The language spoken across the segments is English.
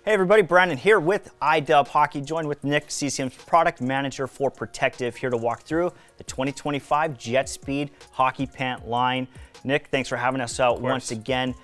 Hey everybody, Brandon here with iDub Hockey, joined with Nick, CCM's product manager for Protective, here to walk through the 2025 JetSpeed Hockey Pant line. Nick, thanks for having us out once again.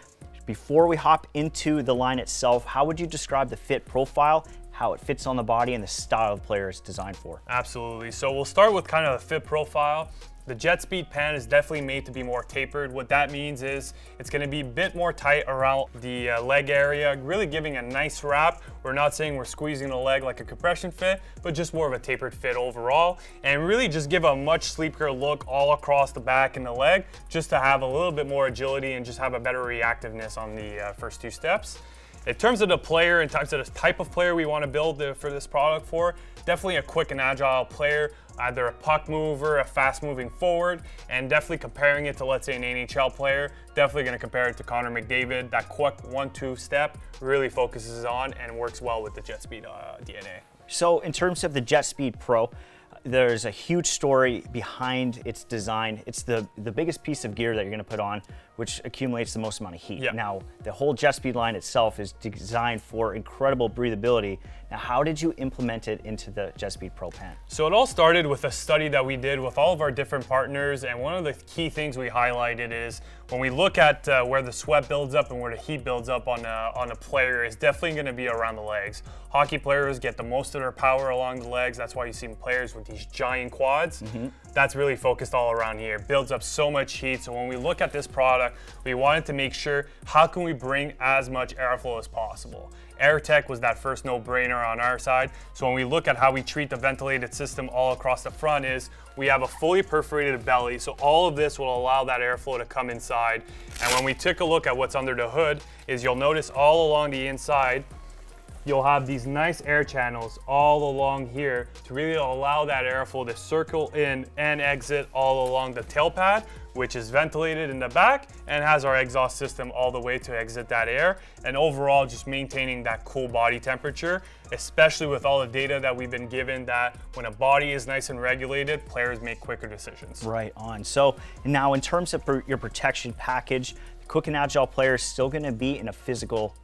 Before we hop into the line itself, how would you describe the fit profile, how it fits on the body, and the style of player it's designed for? Absolutely. So we'll start with kind of the fit profile. The JetSpeed Pant is definitely made to be more tapered. What that means is it's going to be a bit more tight around the leg area, really giving a nice wrap. We're not saying we're squeezing the leg like a compression fit, but just more of a tapered fit overall, and really just give a much sleeker look all across the back and the leg, just to have a little bit more agility and just have a better reactiveness on the first two steps. In terms of the player, in terms of the type of player we want to build for this product for, definitely a quick and agile player, either a puck mover, a fast moving forward, and definitely comparing it to, let's say, an NHL player, definitely going to compare it to Connor McDavid. That quick 1-2 step really focuses on and works well with the JetSpeed DNA. So in terms of the JetSpeed Pro, there's a huge story behind its design. It's the biggest piece of gear that you're going to put on, which accumulates the most amount of heat. Yep. Now, the whole JetSpeed line itself is designed for incredible breathability. Now, how did you implement it into the JetSpeed Pro Pant? So it all started with a study that we did with all of our different partners, and one of the key things we highlighted is when we look at where the sweat builds up and where the heat builds up on a player, is definitely going to be around the legs. Hockey players get the most of their power along the legs. That's why you see players with these giant quads. That's really focused all around here. Builds up so much heat. So when we look at this product, we wanted to make sure, how can we bring as much airflow as possible? Aer-Tec was that first no-brainer on our side. So when we look at how we treat the ventilated system all across the front, is we have a fully perforated belly. So all of this will allow that airflow to come inside. And when we take a look at what's under the hood, is you'll notice all along the inside, you'll have these nice air channels all along here to really allow that airflow to circle in and exit all along the tail pad, which is ventilated in the back and has our exhaust system all the way to exit that air, and overall just maintaining that cool body temperature, especially with all the data that we've been given that when a body is nice and regulated, players make quicker decisions. Right on. So now in terms of your protection package, the quick and agile player is still going to be in a physical,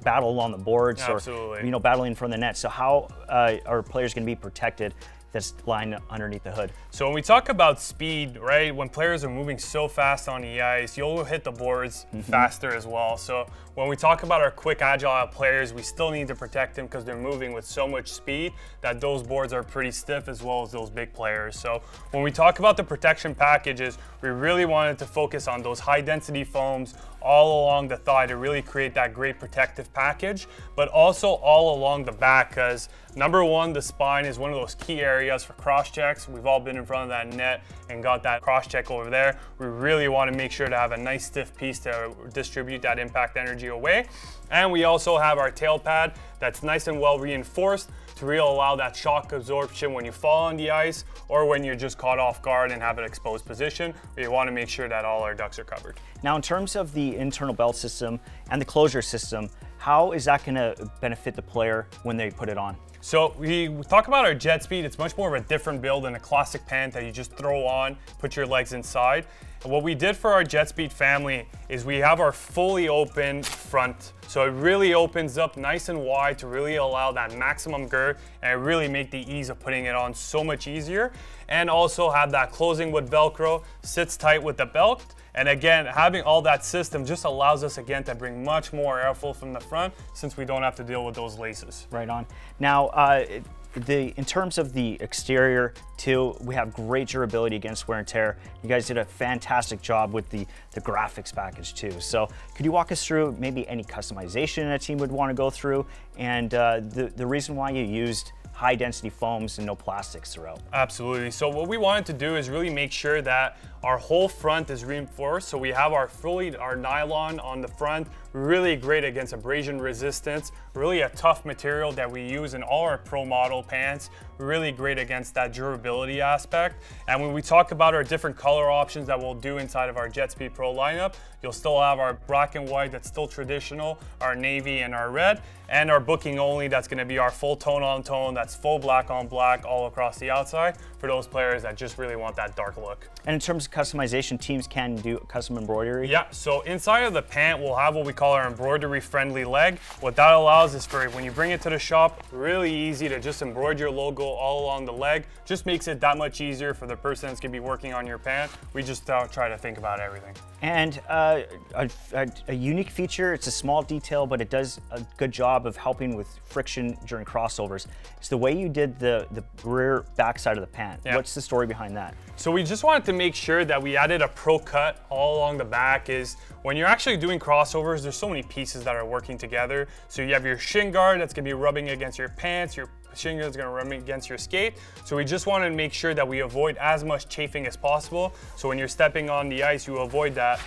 battle along the boards. Absolutely. Or battling from the net. So how are players going to be protected that's lying underneath the hood? So when we talk about speed, right, when players are moving so fast on the ice, you'll hit the boards faster as well. So when we talk about our quick, agile players, we still need to protect them because they're moving with so much speed that those boards are pretty stiff, as well as those big players. So when we talk about the protection packages, we really wanted to focus on those high density foams all along the thigh to really create that great protective package, but also all along the back, because number one, the spine is one of those key areas for cross checks. We've all been in front of that net and got that cross check over there. We really want to make sure to have a nice stiff piece to distribute that impact energy away. And we also have our tail pad that's nice and well reinforced to really allow that shock absorption when you fall on the ice or when you're just caught off guard and have an exposed position. We want to make sure that all our ducts are covered. Now in terms of the internal belt system and the closure system, how is that going to benefit the player when they put it on? So we talk about our JetSpeed. It's much more of a different build than a classic pant that you just throw on, put your legs inside. And what we did for our JetSpeed family is we have our fully open front. So it really opens up nice and wide to really allow that maximum girth and really make the ease of putting it on so much easier. And also have that closing with Velcro, sits tight with the belt. And again, having all that system just allows us again to bring much more airflow from the front, since we don't have to deal with those laces. Right on. Now, in terms of the exterior too, we have great durability against wear and tear. You guys did a fantastic job with the graphics package too. So could you walk us through maybe any customization a team would want to go through, and the reason why you used high density foams and no plastics throughout? Absolutely. So what we wanted to do is really make sure that our whole front is reinforced. So we have our nylon on the front, really great against abrasion resistance, really a tough material that we use in all our pro model pants, really great against that durability aspect. And when we talk about our different color options that we'll do inside of our JetSpeed Pro lineup, you'll still have our black and white that's still traditional, our navy and our red, and our booking only that's going to be our full tone on tone, that's full black on black all across the outside for for those players that just really want that dark look. And in terms of customization, teams can do custom embroidery? Yeah, so inside of the pant, we'll have what we call our embroidery-friendly leg. What that allows is for when you bring it to the shop, really easy to just embroider your logo all along the leg. Just makes it that much easier for the person that's gonna be working on your pant. We just try to think about everything. And a unique feature, it's a small detail, but it does a good job of helping with friction during crossovers. It's the way you did the rear backside of the pant. Yeah. What's the story behind that? So we just wanted to make sure that we added a pro cut all along the back. Is when you're actually doing crossovers, there's so many pieces that are working together. So you have your shin guard that's gonna be rubbing against your pants, your shin guard is gonna rub against your skate. So we just wanted to make sure that we avoid as much chafing as possible. So when you're stepping on the ice, you avoid that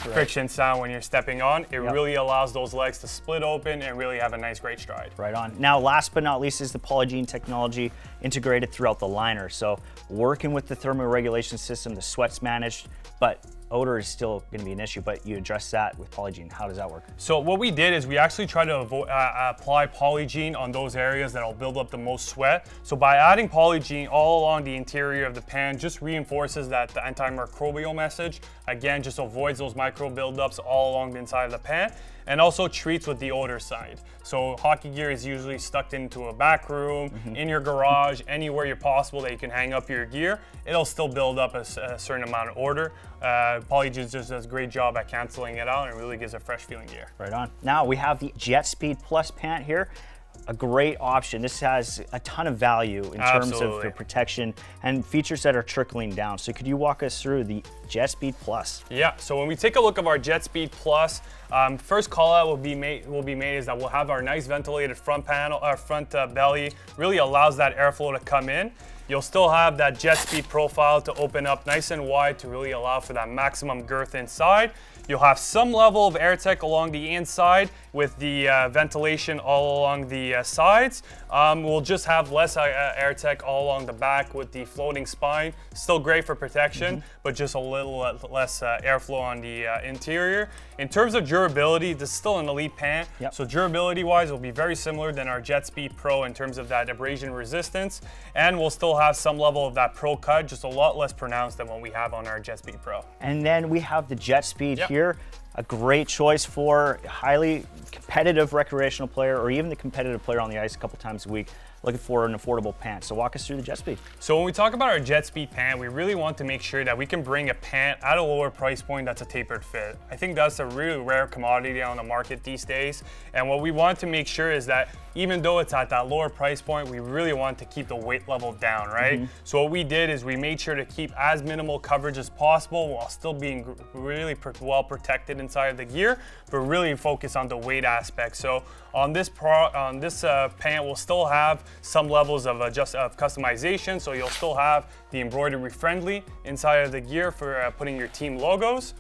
friction sound when you're stepping on. It really allows those legs to split open and really have a nice, great stride. Right on. Now, last but not least is the Polygene technology integrated throughout the liner. So working with the thermoregulation system, the sweat's managed, but odor is still going to be an issue, but you address that with Polygene. How does that work? So what we did is we actually try to apply Polygene on those areas that'll build up the most sweat. So by adding Polygene all along the interior of the pan, just reinforces that the antimicrobial message. Again, just avoids those micro buildups all along the inside of the pan, and also treats with the odor side. So hockey gear is usually stuck into a back room, in your garage, anywhere you're possible that you can hang up your gear. It'll still build up a certain amount of odor. Polygene just does a great job at canceling it out and really gives a fresh feeling gear. Right on. Now we have the JetSpeed Plus pant here. A great option. This has a ton of value in terms of the protection and features that are trickling down. So could you walk us through the JetSpeed Plus? Yeah, so when we take a look at our JetSpeed Plus, first call out will be made is that we'll have our nice ventilated front panel, our front belly, really allows that airflow to come in. You'll still have that JetSpeed profile to open up nice and wide to really allow for that maximum girth inside. You'll have some level of Aer-Tec along the inside with the ventilation all along the sides. We'll just have less Aer-Tec all along the back with the floating spine. Still great for protection, but just a little less airflow on the interior. In terms of durability, this is still an elite pant. So durability-wise, it'll be very similar than our JetSpeed Pro in terms of that abrasion resistance. And we'll still have some level of that pro cut, just a lot less pronounced than what we have on our JetSpeed Pro. And then we have the JetSpeed here. A great choice for a highly competitive recreational player or even the competitive player on the ice a couple times a week looking for an affordable pant. So walk us through the JetSpeed. So when we talk about our JetSpeed pant, we really want to make sure that we can bring a pant at a lower price point that's a tapered fit. I think that's a really rare commodity on the market these days. And what we want to make sure is that even though it's at that lower price point, we really want to keep the weight level down, right? So what we did is we made sure to keep as minimal coverage as possible while still being really well protected inside of the gear, but really focus on the weight aspect. So on this pant, we'll still have some levels of customization. So you'll still have the embroidery friendly inside of the gear for putting your team logos.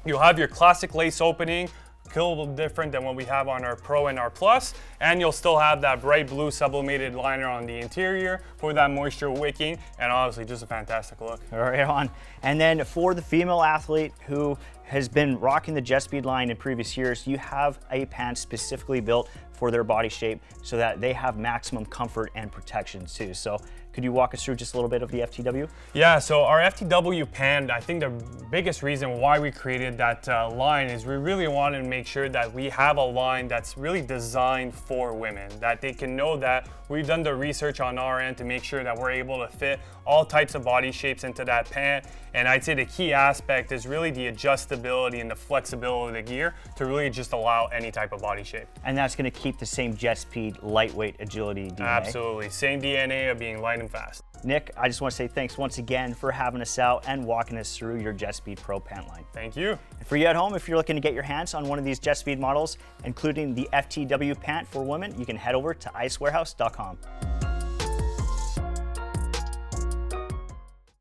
You'll have your classic lace opening, a little different than what we have on our Pro and our Plus, and you'll still have that bright blue sublimated liner on the interior for that moisture wicking, and honestly, just a fantastic look. Right on. And then for the female athlete who has been rocking the JetSpeed line in previous years, you have a pant specifically built for their body shape so that they have maximum comfort and protection too. So could you walk us through just a little bit of the FTW? Yeah, so our FTW pant, I think the biggest reason why we created that line is we really wanted to make sure that we have a line that's really designed for women, that they can know that we've done the research on our end to make sure that we're able to fit all types of body shapes into that pant. And I'd say the key aspect is really the adjustability and the flexibility of the gear to really just allow any type of body shape. And that's going to keep the same JetSpeed lightweight agility DNA. Absolutely, same DNA of being light and fast. Nick, I just want to say thanks once again for having us out and walking us through your JetSpeed Pro pant line. Thank you. And for you at home, if you're looking to get your hands on one of these JetSpeed models, including the FTW pant for women, you can head over to icewarehouse.com.